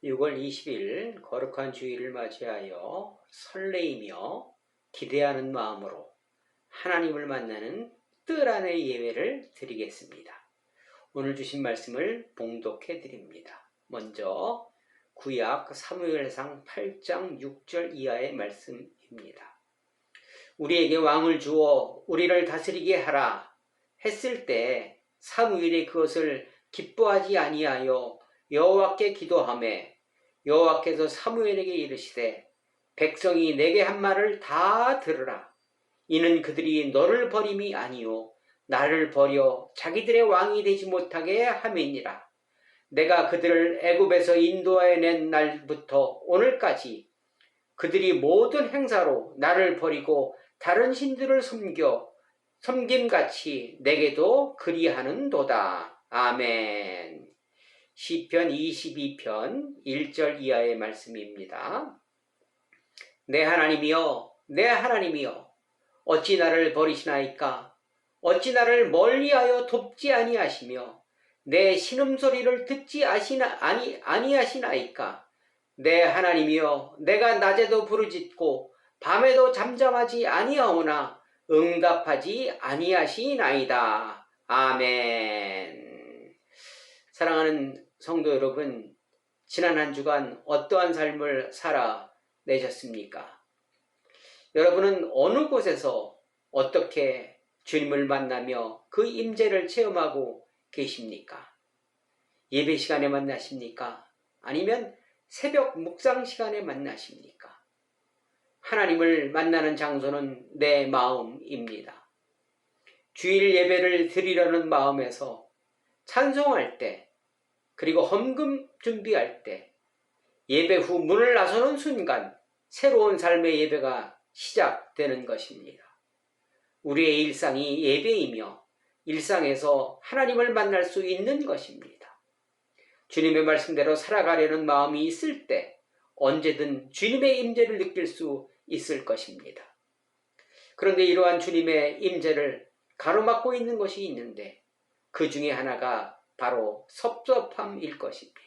6월 20일 거룩한 주일을 맞이하여 설레이며 기대하는 마음으로 하나님을 만나는 뜰 안의 예배를 드리겠습니다. 오늘 주신 말씀을 봉독해 드립니다. 먼저 구약 사무엘상 8장 6절 이하의 말씀입니다. 우리에게 왕을 주어 우리를 다스리게 하라 했을 때 사무엘이 그것을 기뻐하지 아니하여 여호와께 기도하매 여호와께서 사무엘에게 이르시되 백성이 내게 한 말을 다 들으라. 이는 그들이 너를 버림이 아니요 나를 버려 자기들의 왕이 되지 못하게 함이니라. 내가 그들을 애굽에서 인도하여 낸 날부터 오늘까지 그들이 모든 행사로 나를 버리고 다른 신들을 섬김같이 내게도 그리하는도다. 아멘. 시편 22편 1절 이하의 말씀입니다. 내 하나님이여, 내 하나님이여, 어찌 나를 버리시나이까? 어찌 나를 멀리하여 돕지 아니하시며 내 신음소리를 듣지 아니하시나이까? 내 하나님이여, 내가 낮에도 부르짖고 밤에도 잠잠하지 아니하오나 응답하지 아니하시나이다. 아멘. 사랑하는 성도 여러분, 지난 한 주간 어떠한 삶을 살아내셨습니까? 여러분은 어느 곳에서 어떻게 주님을 만나며 그 임재를 체험하고 계십니까? 예배 시간에 만나십니까? 아니면 새벽 묵상 시간에 만나십니까? 하나님을 만나는 장소는 내 마음입니다. 주일 예배를 드리려는 마음에서 찬송할 때, 그리고 헌금 준비할 때, 예배 후 문을 나서는 순간 새로운 삶의 예배가 시작되는 것입니다. 우리의 일상이 예배이며 일상에서 하나님을 만날 수 있는 것입니다. 주님의 말씀대로 살아가려는 마음이 있을 때 언제든 주님의 임재를 느낄 수 있을 것입니다. 그런데 이러한 주님의 임재를 가로막고 있는 것이 있는데 그 중에 하나가 바로 섭섭함일 것입니다.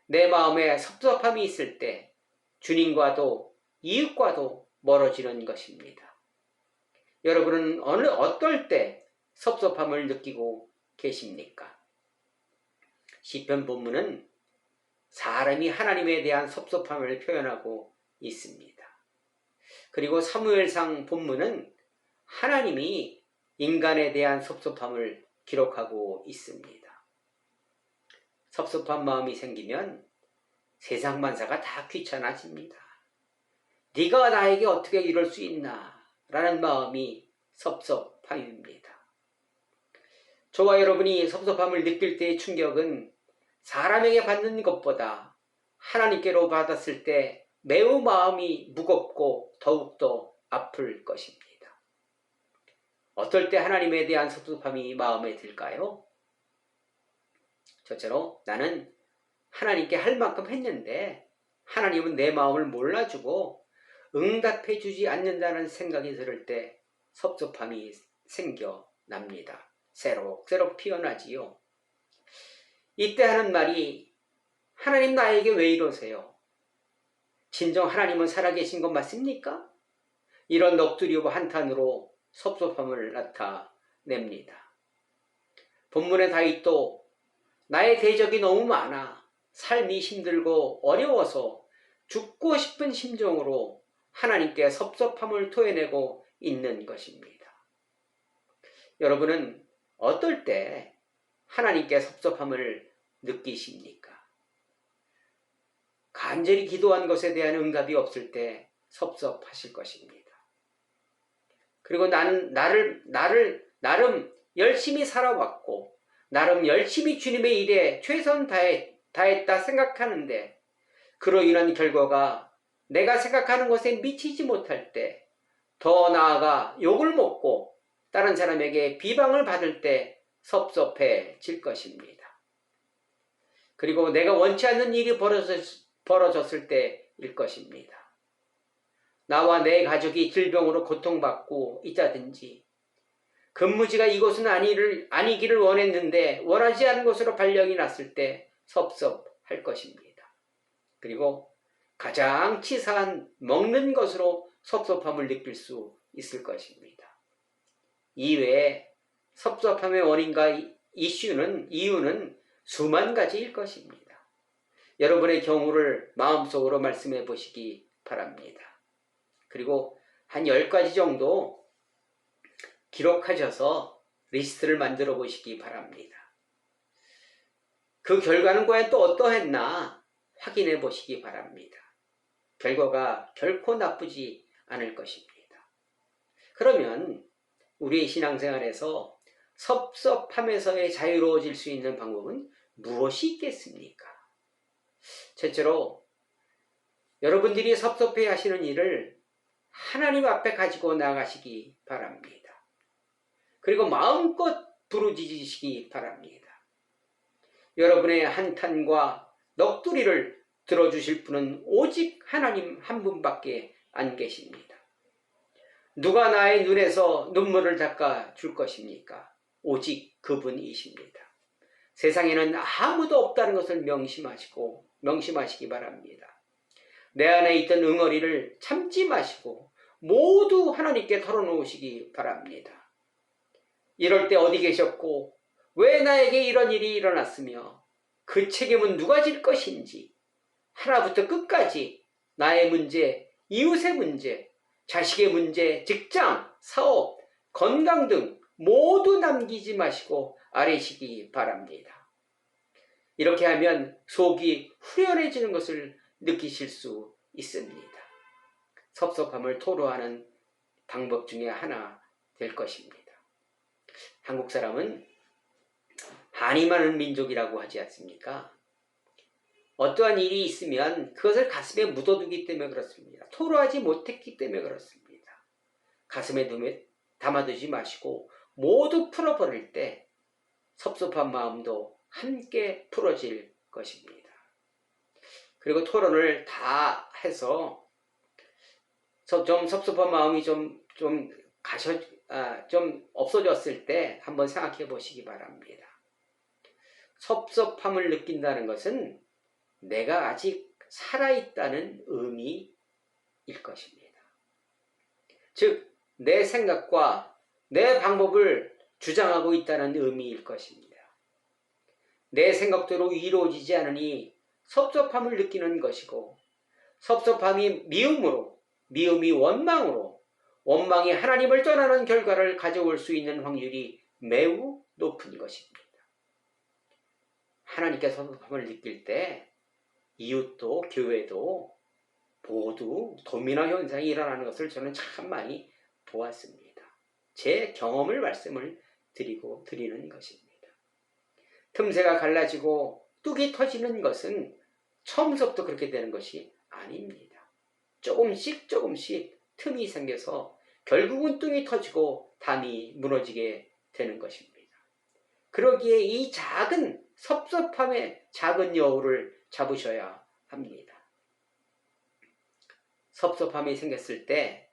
내 마음에 섭섭함이 있을 때 주님과도 이웃과도 멀어지는 것입니다. 여러분은 어떨 때 섭섭함을 느끼고 계십니까? 시편 본문은 사람이 하나님에 대한 섭섭함을 표현하고 있습니다. 그리고 사무엘상 본문은 하나님이 인간에 대한 섭섭함을 기록하고 있습니다. 섭섭한 마음이 생기면 세상 만사가 다 귀찮아집니다. 네가 나에게 어떻게 이럴 수 있나? 라는 마음이 섭섭함입니다. 저와 여러분이 섭섭함을 느낄 때의 충격은 사람에게 받는 것보다 하나님께로 받았을 때 매우 마음이 무겁고 더욱더 아플 것입니다. 어떨 때 하나님에 대한 섭섭함이 마음에 들까요? 저처럼 나는 하나님께 할 만큼 했는데 하나님은 내 마음을 몰라주고 응답해 주지 않는다는 생각이 들을 때 섭섭함이 생겨납니다. 새록새록 피어나지요. 이때 하는 말이 하나님 나에게 왜 이러세요? 진정 하나님은 살아계신 것 맞습니까? 이런 넋두리와 한탄으로 섭섭함을 나타냅니다. 본문의 다윗도 나의 대적이 너무 많아 삶이 힘들고 어려워서 죽고 싶은 심정으로 하나님께 섭섭함을 토해내고 있는 것입니다. 여러분은 어떨 때 하나님께 섭섭함을 느끼십니까? 간절히 기도한 것에 대한 응답이 없을 때 섭섭하실 것입니다. 그리고 나름 열심히 살아왔고 나름 열심히 주님의 일에 최선 다했다 생각하는데 그로 인한 결과가 내가 생각하는 것에 미치지 못할 때, 더 나아가 욕을 먹고 다른 사람에게 비방을 받을 때 섭섭해질 것입니다. 그리고 내가 원치 않는 일이 벌어졌을 때일 것입니다. 나와 내 가족이 질병으로 고통받고 있다든지 근무지가 이곳은 아니기를 원했는데 원하지 않은 곳으로 발령이 났을 때 섭섭할 것입니다. 그리고 가장 치사한 먹는 것으로 섭섭함을 느낄 수 있을 것입니다. 이외에 섭섭함의 원인과 이유는 수만 가지일 것입니다. 여러분의 경우를 마음속으로 말씀해 보시기 바랍니다. 그리고 한 10가지 정도 기록하셔서 리스트를 만들어 보시기 바랍니다. 그 결과는 과연 또 어떠했나 확인해 보시기 바랍니다. 결과가 결코 나쁘지 않을 것입니다. 그러면 우리의 신앙생활에서 섭섭함에서의 자유로워질 수 있는 방법은 무엇이 있겠습니까? 첫째로 여러분들이 섭섭해 하시는 일을 하나님 앞에 가지고 나가시기 바랍니다. 그리고 마음껏 부르짖으시기 바랍니다. 여러분의 한탄과 넋두리를 들어주실 분은 오직 하나님 한 분밖에 안 계십니다. 누가 나의 눈에서 눈물을 닦아 줄 것입니까? 오직 그분이십니다. 세상에는 아무도 없다는 것을 명심하시기 바랍니다. 내 안에 있던 응어리를 참지 마시고 모두 하나님께 털어놓으시기 바랍니다. 이럴 때 어디 계셨고 왜 나에게 이런 일이 일어났으며 그 책임은 누가 질 것인지 하나부터 끝까지 나의 문제, 이웃의 문제, 자식의 문제, 직장, 사업, 건강 등 모두 남기지 마시고 아뢰시기 바랍니다. 이렇게 하면 속이 후련해지는 것을 느끼실 수 있습니다. 섭섭함을 토로하는 방법 중에 하나 될 것입니다. 한국 사람은 한이 많은 민족이라고 하지 않습니까? 어떠한 일이 있으면 그것을 가슴에 묻어두기 때문에 그렇습니다. 토로하지 못했기 때문에 그렇습니다. 가슴에 담아두지 마시고 모두 풀어버릴 때 섭섭한 마음도 함께 풀어질 것입니다. 그리고 토론을 다 해서 좀 섭섭한 마음이 좀 없어졌을 때 한번 생각해 보시기 바랍니다. 섭섭함을 느낀다는 것은 내가 아직 살아있다는 의미일 것입니다. 즉, 내 생각과 내 방법을 주장하고 있다는 의미일 것입니다. 내 생각대로 이루어지지 않으니 섭섭함을 느끼는 것이고, 섭섭함이 미움이 원망으로, 원망이 하나님을 떠나는 결과를 가져올 수 있는 확률이 매우 높은 것입니다. 하나님께 섭섭함을 느낄 때 이웃도 교회도 모두 도미노 현상이 일어나는 것을 저는 참 많이 보았습니다. 제 경험을 말씀을 드리는 것입니다. 틈새가 갈라지고 뚝이 터지는 것은 처음부터 그렇게 되는 것이 아닙니다. 조금씩 틈이 생겨서 결국은 뚱이 터지고 담이 무너지게 되는 것입니다. 그러기에 이 작은 섭섭함의 작은 여우를 잡으셔야 합니다. 섭섭함이 생겼을 때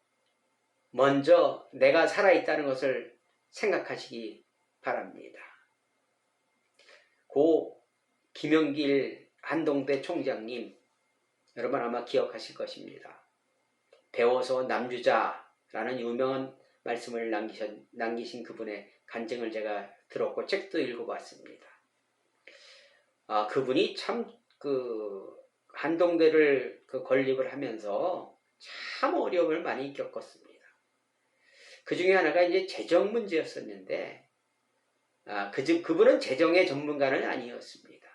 먼저 내가 살아있다는 것을 생각하시기 바랍니다. 고 김영길 한동대 총장님, 여러분 아마 기억하실 것입니다. 배워서 남주자라는 유명한 말씀을 남기신 그분의 간증을 제가 들었고 책도 읽어봤습니다. 그분이 참 한동대를 건립을 하면서 참 어려움을 많이 겪었습니다. 그 중에 하나가 이제 재정 문제였었는데, 그분은 재정의 전문가는 아니었습니다.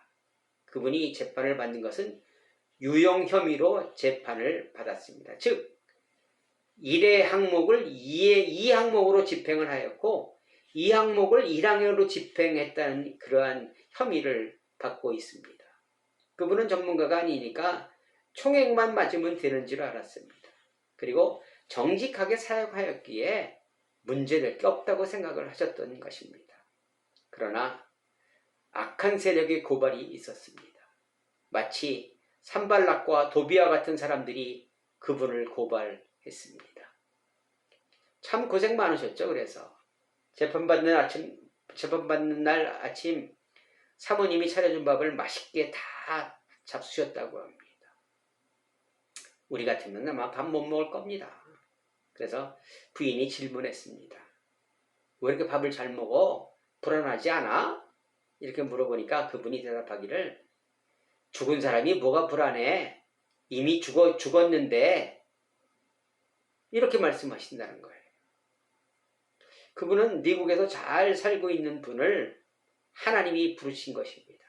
그분이 재판을 받는 것은 유용 혐의로 재판을 받았습니다. 즉, 1의 항목을 2 항목으로 집행을 하였고, 2 항목을 1항으로 집행했다는 그러한 혐의를 받고 있습니다. 그분은 전문가가 아니니까 총액만 맞으면 되는 줄 알았습니다. 그리고 정직하게 사역하였기에 문제될 게 없다고 생각을 하셨던 것입니다. 그러나 악한 세력의 고발이 있었습니다. 마치 산발락과 도비아 같은 사람들이 그분을 고발했습니다. 참 고생 많으셨죠. 그래서 재판받는 날 아침 사모님이 차려준 밥을 맛있게 다 잡수셨다고 합니다. 우리 같으면 아마 밥 못 먹을 겁니다. 그래서 부인이 질문했습니다. 왜 이렇게 밥을 잘 먹어? 불안하지 않아? 이렇게 물어보니까 그분이 대답하기를 죽은 사람이 뭐가 불안해? 이미 죽었는데 이렇게 말씀하신다는 거예요. 그분은 미국에서 잘 살고 있는 분을 하나님이 부르신 것입니다.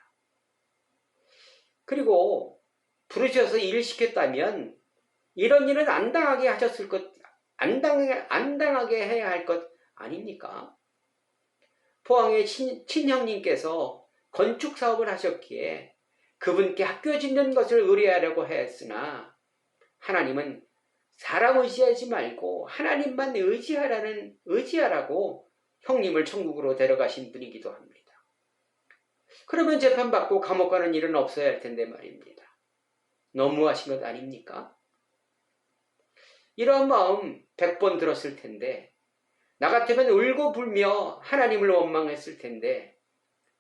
그리고 부르셔서 일을 시켰다면 이런 일은 안 당하게 하셨을 것, 안 당하게 해야 할 것 아닙니까? 포항의 친형님께서 건축 사업을 하셨기에 그분께 학교 짓는 것을 의뢰하려고 했으나 하나님은 사람 의지하지 말고 하나님만 의지하라고 형님을 천국으로 데려가신 분이기도 합니다. 그러면 재판받고 감옥 가는 일은 없어야 할 텐데 말입니다. 너무하신 것 아닙니까? 이러한 마음 100번 들었을 텐데 나 같으면 울고 불며 하나님을 원망했을 텐데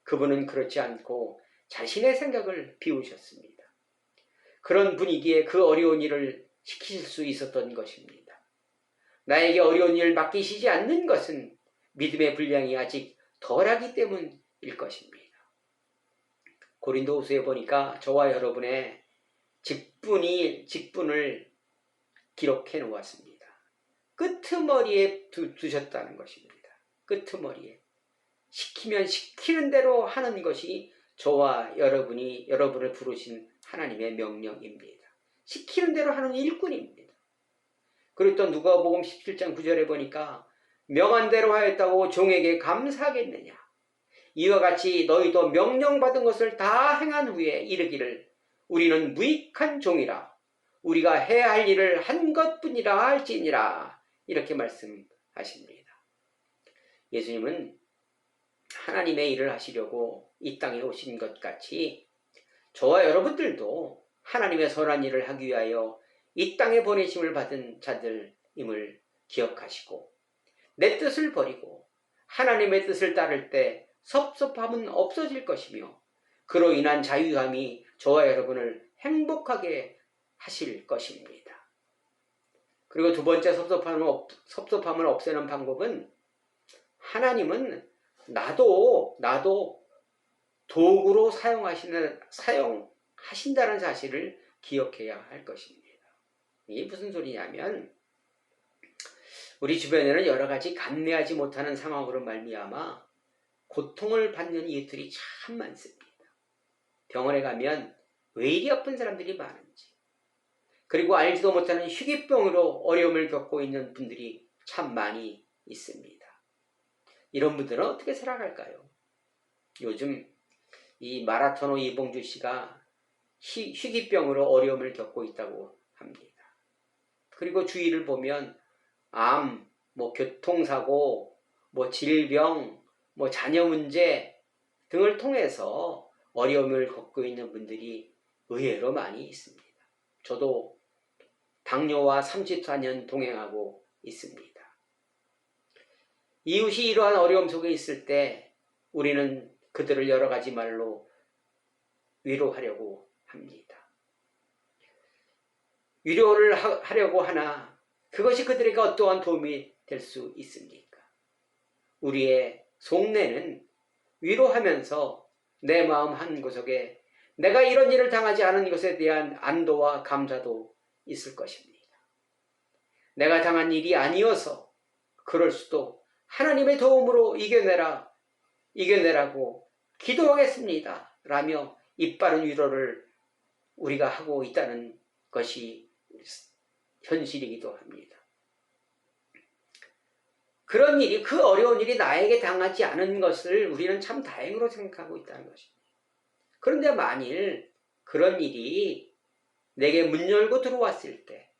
그분은 그렇지 않고 자신의 생각을 비우셨습니다. 그런 분위기에 그 어려운 일을 시키실 수 있었던 것입니다. 나에게 어려운 일을 맡기시지 않는 것은 믿음의 분량이 아직 덜하기 때문일 것입니다. 고린도후서에 보니까 저와 여러분의 직분을 기록해 놓았습니다. 끄트머리에 두셨다는 것입니다. 끄트머리에. 시키면 시키는 대로 하는 것이 저와 여러분을 부르신 하나님의 명령입니다. 시키는 대로 하는 일꾼입니다. 그리고 또 누가복음 17장 9절에 보니까 명한 대로 하였다고 종에게 감사하겠느냐. 이와 같이 너희도 명령받은 것을 다 행한 후에 이르기를 우리는 무익한 종이라 우리가 해야 할 일을 한 것뿐이라 할지니라. 이렇게 말씀하십니다. 예수님은 하나님의 일을 하시려고 이 땅에 오신 것 같이 저와 여러분들도 하나님의 선한 일을 하기 위하여 이 땅에 보내심을 받은 자들임을 기억하시고 내 뜻을 버리고 하나님의 뜻을 따를 때 섭섭함은 없어질 것이며 그로 인한 자유함이 저와 여러분을 행복하게 하실 것입니다. 그리고 두 번째 섭섭함을 없애는 방법은 하나님은 나도 도구로 사용하신다는 사실을 기억해야 할 것입니다. 이게 무슨 소리냐면 우리 주변에는 여러 가지 감내하지 못하는 상황으로 말미암아 고통을 받는 이웃들이 참 많습니다. 병원에 가면 왜 이리 아픈 사람들이 많은지, 그리고 알지도 못하는 희귀병으로 어려움을 겪고 있는 분들이 참 많이 있습니다. 이런 분들은 어떻게 살아갈까요? 요즘 이 마라토너 이봉주 씨가 희귀병으로 어려움을 겪고 있다고 합니다. 그리고 주위를 보면 암, 교통사고, 질병, 자녀 문제 등을 통해서 어려움을 겪고 있는 분들이 의외로 많이 있습니다. 저도 당뇨와 34년 동행하고 있습니다. 이웃이 이러한 어려움 속에 있을 때 우리는 그들을 여러 가지 말로 위로하려고 합니다. 위로를 하려고 하나 그것이 그들에게 어떠한 도움이 될 수 있습니까? 우리의 속내는 위로하면서 내 마음 한구석에 내가 이런 일을 당하지 않은 것에 대한 안도와 감사도 있을 것입니다. 내가 당한 일이 아니어서 그럴 수도 하나님의 도움으로 이겨내라고 기도하겠습니다. 라며 입바른 위로를 우리가 하고 있다는 것이 현실이기도 합니다. 그런 일이, 그 어려운 일이 나에게 당하지 않은 것을 우리는 참 다행으로 생각하고 있다는 것입니다. 그런데 만일 그런 일이 내게 문 열고 들어왔을 때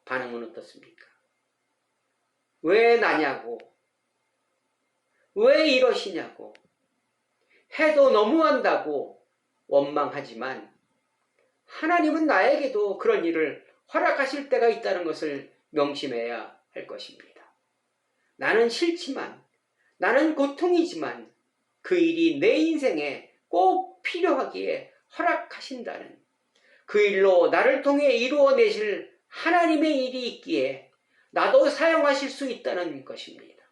반응은 어떻습니까? 왜 나냐고, 왜 이러시냐고, 해도 너무한다고 원망하지만 하나님은 나에게도 그런 일을 허락하실 때가 있다는 것을 명심해야 할 것입니다. 나는 싫지만, 나는 고통이지만 그 일이 내 인생에 꼭 필요하기에 허락하신다는, 그 일로 나를 통해 이루어내실 하나님의 일이 있기에 나도 사용하실 수 있다는 것입니다.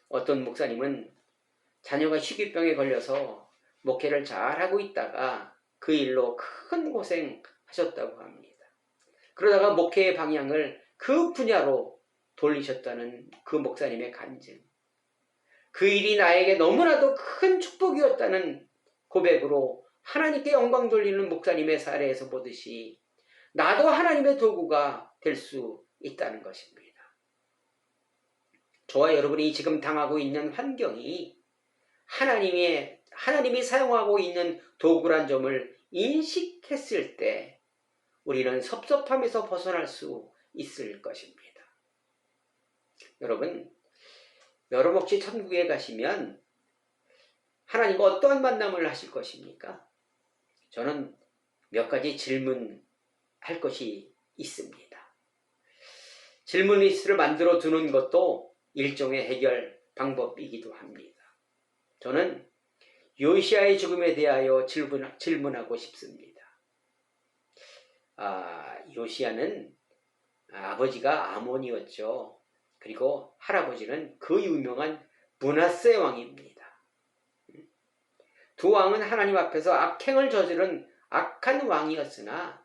어떤 목사님은 자녀가 희귀병에 걸려서 목회를 잘하고 있다가 그 일로 큰 고생하셨다고 합니다. 그러다가 목회의 방향을 그 분야로 돌리셨다는 그 목사님의 간증. 그 일이 나에게 너무나도 큰 축복이었다는 고백으로 하나님께 영광 돌리는 목사님의 사례에서 보듯이 나도 하나님의 도구가 될 수 있다는 것입니다. 저와 여러분이 지금 당하고 있는 환경이 하나님이 사용하고 있는 도구란 점을 인식했을 때 우리는 섭섭함에서 벗어날 수 있을 것입니다. 여러분 혹시 천국에 가시면 하나님과 어떠한 만남을 하실 것입니까? 저는 몇 가지 질문할 것이 있습니다. 질문 리스트를 만들어 두는 것도 일종의 해결 방법이기도 합니다. 저는 요시야의 죽음에 대하여 질문하고 싶습니다. 요시야는 아버지가 아몬이었죠. 그리고 할아버지는 그 유명한 므낫세 왕입니다. 두 왕은 하나님 앞에서 악행을 저지른 악한 왕이었으나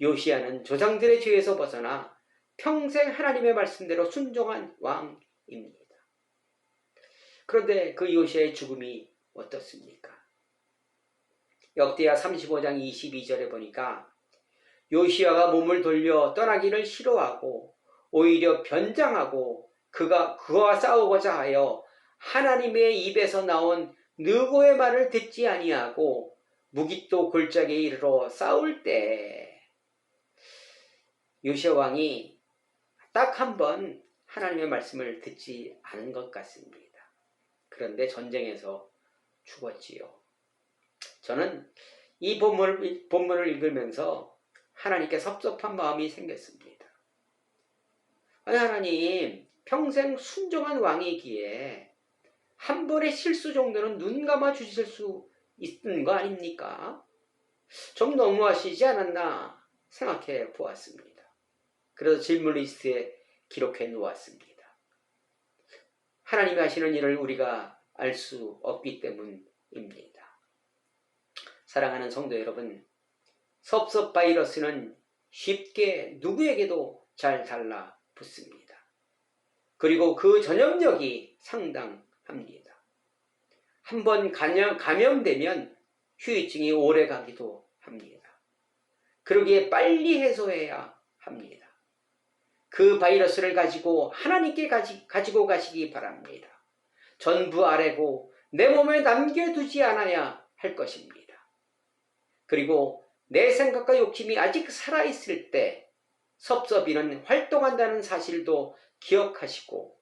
요시야는 조상들의 죄에서 벗어나 평생 하나님의 말씀대로 순종한 왕입니다. 그런데 그 요시야의 죽음이 어떻습니까? 역대하 35장 22절에 보니까 요시야가 몸을 돌려 떠나기를 싫어하고 오히려 변장하고 그와 싸우고자 하여 하나님의 입에서 나온 느고의 말을 듣지 아니하고 무깃도 골짜기에 이르러 싸울 때 요시야 왕이 딱 한 번 하나님의 말씀을 듣지 않은 것 같습니다. 그런데 전쟁에서 죽었지요. 저는 이 본문을 읽으면서 하나님께 섭섭한 마음이 생겼습니다. 하나님, 평생 순종한 왕이기에 한 번의 실수 정도는 눈 감아 주실 수 있는 거 아닙니까? 좀 너무하시지 않았나 생각해 보았습니다. 그래서 질문 리스트에 기록해 놓았습니다. 하나님이 하시는 일을 우리가 알 수 없기 때문입니다. 사랑하는 성도 여러분, 섭섭 바이러스는 쉽게 누구에게도 잘 달라붙습니다. 그리고 그 전염력이 상당합니다. 한번 감염되면 후유증이 오래 가기도 합니다. 그러기에 빨리 해소해야 합니다. 그 바이러스를 가지고 하나님께 가지고 가시기 바랍니다. 전부 아래고 내 몸에 남겨두지 않아야 할 것입니다. 그리고 내 생각과 욕심이 아직 살아있을 때 섭섭이는 활동한다는 사실도 기억하시고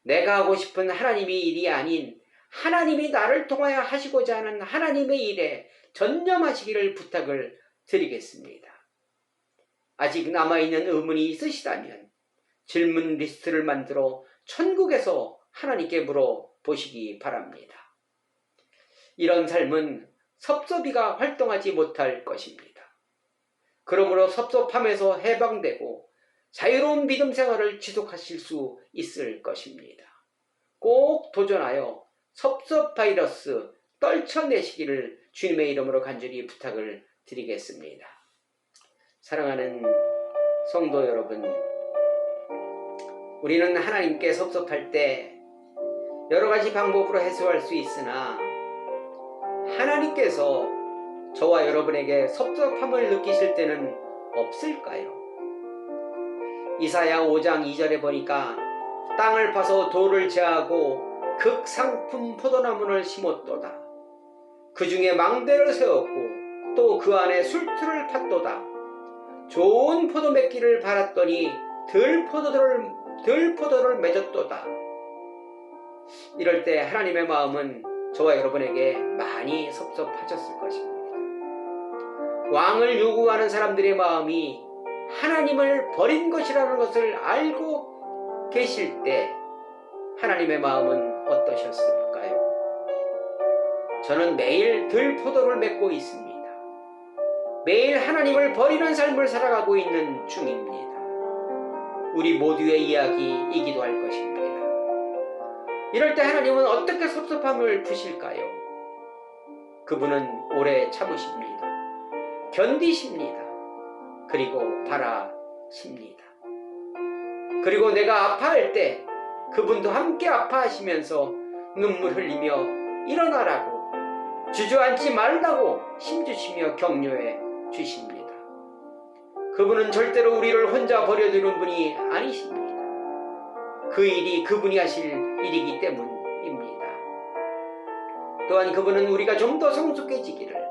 내가 하고 싶은 하나님의 일이 아닌 하나님이 나를 통하여 하시고자 하는 하나님의 일에 전념하시기를 부탁을 드리겠습니다. 아직 남아있는 의문이 있으시다면 질문 리스트를 만들어 천국에서 하나님께 물어보시기 바랍니다. 이런 삶은 섭섭이가 활동하지 못할 것입니다. 그러므로 섭섭함에서 해방되고 자유로운 믿음 생활을 지속하실 수 있을 것입니다. 꼭 도전하여 섭섭 바이러스 떨쳐내시기를 주님의 이름으로 간절히 부탁을 드리겠습니다. 사랑하는 성도 여러분, 우리는 하나님께 섭섭할 때 여러 가지 방법으로 해소할 수 있으나 하나님께서 저와 여러분에게 섭섭함을 느끼실 때는 없을까요? 이사야 5장 2절에 보니까 땅을 파서 돌을 제하고 극상품 포도나무를 심었도다. 그 중에 망대를 세웠고 또 그 안에 술틀을 팠도다. 좋은 포도 맺기를 바랐더니 들 포도를 맺었도다. 이럴 때 하나님의 마음은 저와 여러분에게 많이 섭섭하셨을 것입니다. 왕을 요구하는 사람들의 마음이 하나님을 버린 것이라는 것을 알고 계실 때 하나님의 마음은 어떠셨을까요? 저는 매일 들 포도를 맺고 있습니다. 매일 하나님을 버리는 삶을 살아가고 있는 중입니다. 우리 모두의 이야기이기도 할 것입니다. 이럴 때 하나님은 어떻게 섭섭함을 푸실까요? 그분은 오래 참으십니다. 견디십니다. 그리고 바라십니다. 그리고 내가 아파할 때 그분도 함께 아파하시면서 눈물 흘리며 일어나라고, 주저앉지 말라고 힘주시며 격려해 주십니다. 그분은 절대로 우리를 혼자 버려두는 분이 아니십니다. 그 일이 그분이 하실 일이기 때문입니다. 또한 그분은 우리가 좀 더 성숙해지기를,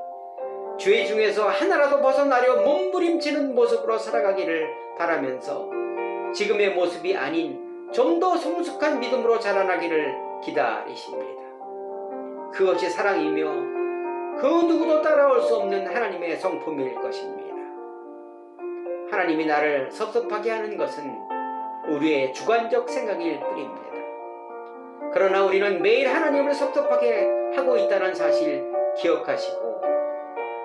죄 중에서 하나라도 벗어나려 몸부림치는 모습으로 살아가기를 바라면서 지금의 모습이 아닌 좀 더 성숙한 믿음으로 자라나기를 기다리십니다. 그것이 사랑이며 그 누구도 따라올 수 없는 하나님의 성품일 것입니다. 하나님이 나를 섭섭하게 하는 것은 우리의 주관적 생각일 뿐입니다. 그러나 우리는 매일 하나님을 섭섭하게 하고 있다는 사실 기억하시고,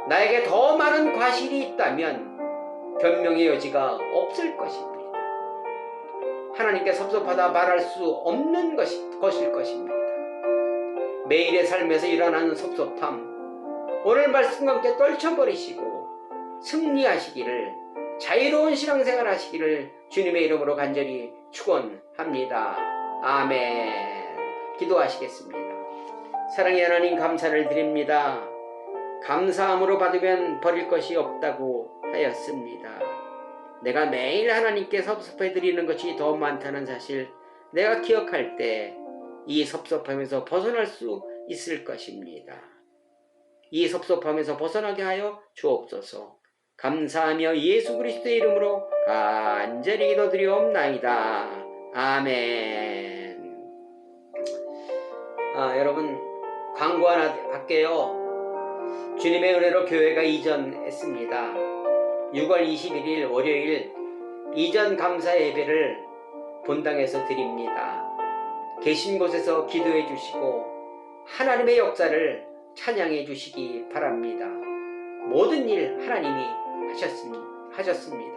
나에게 더 많은 과실이 있다면 변명의 여지가 없을 것입니다. 하나님께 섭섭하다 말할 수 없는 것일 것입니다. 매일의 삶에서 일어나는 섭섭함, 오늘 말씀과 함께 떨쳐버리시고 승리하시기를, 자유로운 신앙생활 하시기를 주님의 이름으로 간절히 축원합니다. 아멘. 기도하시겠습니다. 사랑의 하나님, 감사를 드립니다. 감사함으로 받으면 버릴 것이 없다고 하였습니다. 내가 매일 하나님께 섭섭해 드리는 것이 더 많다는 사실 내가 기억할 때 이 섭섭함에서 벗어날 수 있을 것입니다. 이 섭섭함에서 벗어나게 하여 주옵소서. 감사하며 예수 그리스도의 이름으로 간절히 기도드리옵나이다. 아멘. 여러분, 광고 하나 할게요. 주님의 은혜로 교회가 이전했습니다. 6월 21일 월요일 이전 감사 예배를 본당에서 드립니다. 계신 곳에서 기도해 주시고 하나님의 역사를 찬양해 주시기 바랍니다. 모든 일 하나님이 하셨습니다.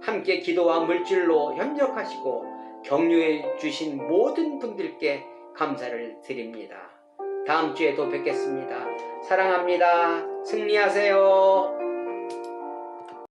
함께 기도와 물질로 협력하시고 격려해 주신 모든 분들께 감사를 드립니다. 다음 주에도 뵙겠습니다. 사랑합니다. 승리하세요.